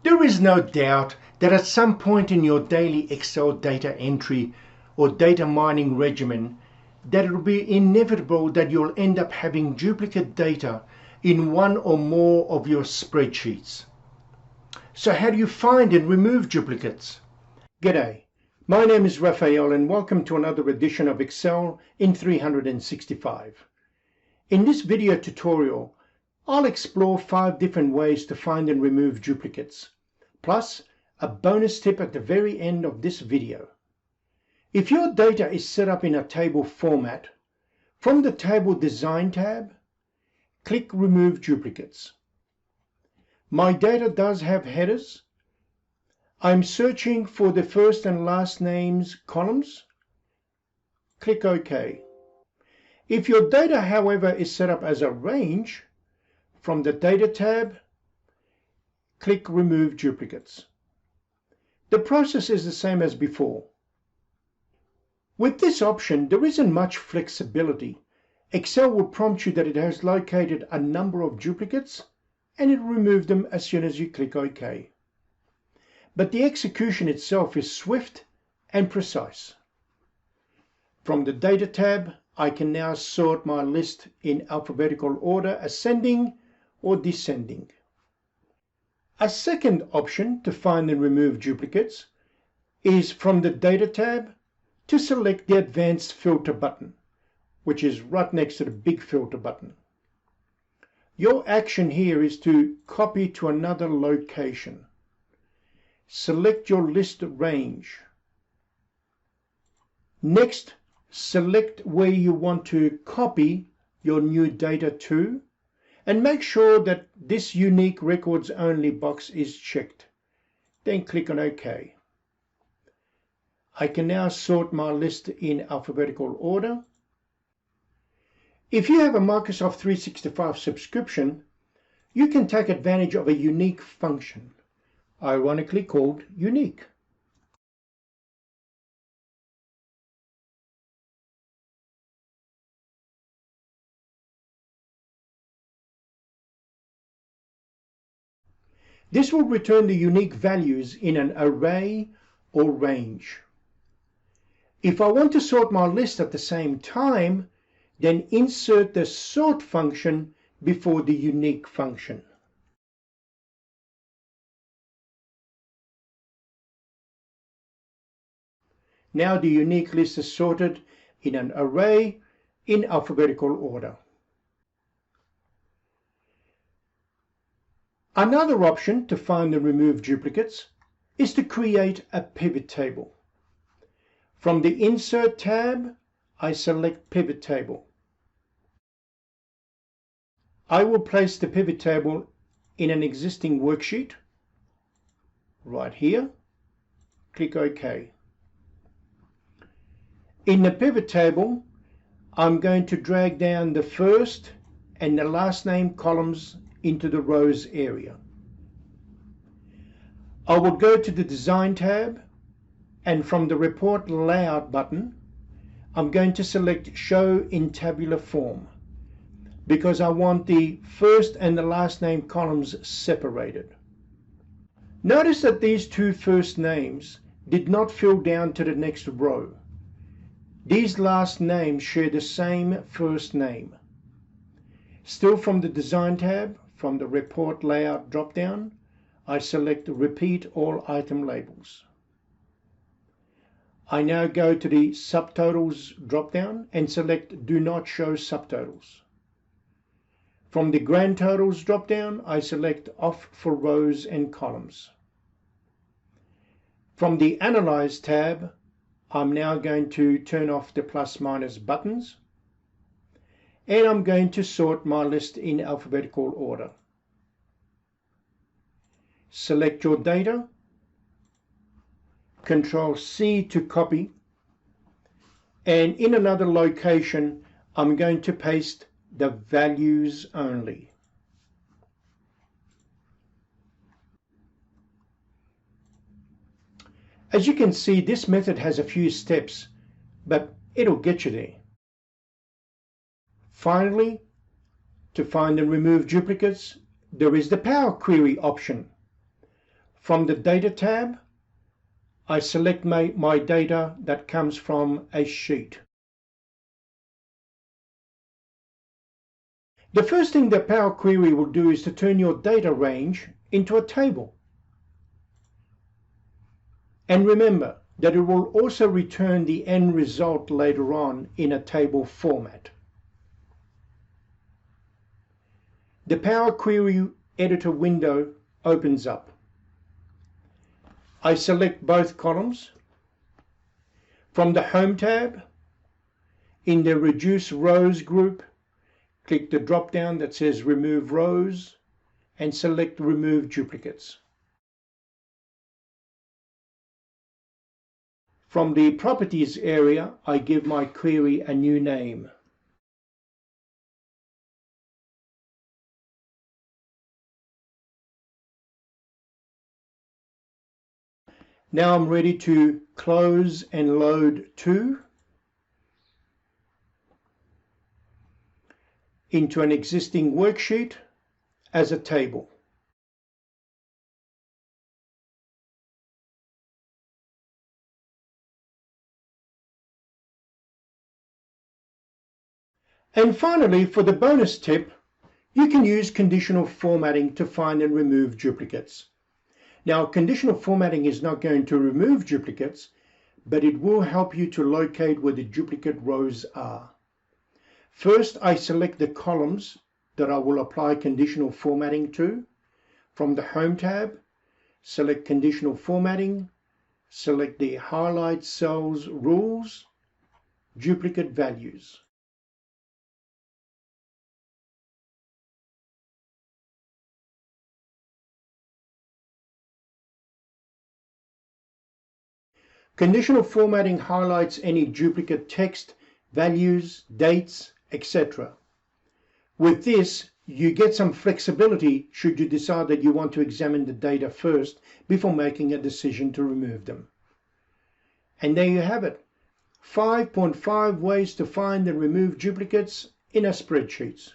There is no doubt that at some point in your daily Excel data entry or data mining regimen, that it will be inevitable that you'll end up having duplicate data in one or more of your spreadsheets. So how do you find and remove duplicates? G'day, my name is Raphael and welcome to another edition of Excel in 365. In this video tutorial, I'll explore 5 different ways to find and remove duplicates, plus a bonus tip at the very end of this video. If your data is set up in a table format, from the Table Design tab, click Remove Duplicates. My data does have headers. I'm searching for the first and last names columns. Click OK. If your data, however, is set up as a range, from the Data tab, click Remove Duplicates. The process is the same as before. With this option, there isn't much flexibility. Excel will prompt you that it has located a number of duplicates and it will remove them as soon as you click OK. But the execution itself is swift and precise. From the Data tab, I can now sort my list in alphabetical order, ascending or descending. A second option to find and remove duplicates is from the Data tab to select the Advanced Filter button, which is right next to the Big Filter button. Your action here is to copy to another location. Select your list range. Next, select where you want to copy your new data to, and make sure that this Unique Records Only box is checked. Then click on OK. I can now sort my list in alphabetical order. If you have a Microsoft 365 subscription, you can take advantage of a unique function, ironically called Unique. This will return the unique values in an array or range. If I want to sort my list at the same time, then insert the sort function before the unique function. Now the unique list is sorted in an array in alphabetical order. Another option to find and remove duplicates is to create a pivot table. From the Insert tab, I select Pivot Table. I will place the pivot table in an existing worksheet, right here. Click OK. In the pivot table, I'm going to drag down the first and the last name columns into the rows area. I will go to the Design tab, and from the Report Layout button, I'm going to select Show in Tabular Form, because I want the first and the last name columns separated. Notice that these two first names did not fill down to the next row. These last names share the same first name. Still from the Design tab, from the Report Layout drop-down, I select Repeat All Item Labels. I now go to the Subtotals drop-down and select Do Not Show Subtotals. From the Grand Totals drop-down, I select Off for Rows and Columns. From the Analyze tab, I'm now going to turn off the plus/minus buttons, and I'm going to sort my list in alphabetical order. Select your data, Control-C to copy, and in another location, I'm going to paste the values only. As you can see, this method has a few steps, but it'll get you there. Finally, to find and remove duplicates, there is the Power Query option. From the Data tab, I select my data that comes from a sheet. The first thing that Power Query will do is to turn your data range into a table. And remember that it will also return the end result later on in a table format. The Power Query Editor window opens up. I select both columns. From the Home tab, in the Reduce Rows group, click the drop-down that says Remove Rows and select Remove Duplicates. From the Properties area, I give my query a new name. Now I'm ready to close and load to into an existing worksheet as a table. And finally, for the bonus tip, you can use conditional formatting to find and remove duplicates. Now, conditional formatting is not going to remove duplicates, but it will help you to locate where the duplicate rows are. First, I select the columns that I will apply conditional formatting to. From the Home tab, select Conditional Formatting, select the Highlight Cells Rules, Duplicate Values. Conditional formatting highlights any duplicate text, values, dates, etc. With this, you get some flexibility should you decide that you want to examine the data first before making a decision to remove them. And there you have it. 5.5 ways to find and remove duplicates in a spreadsheet.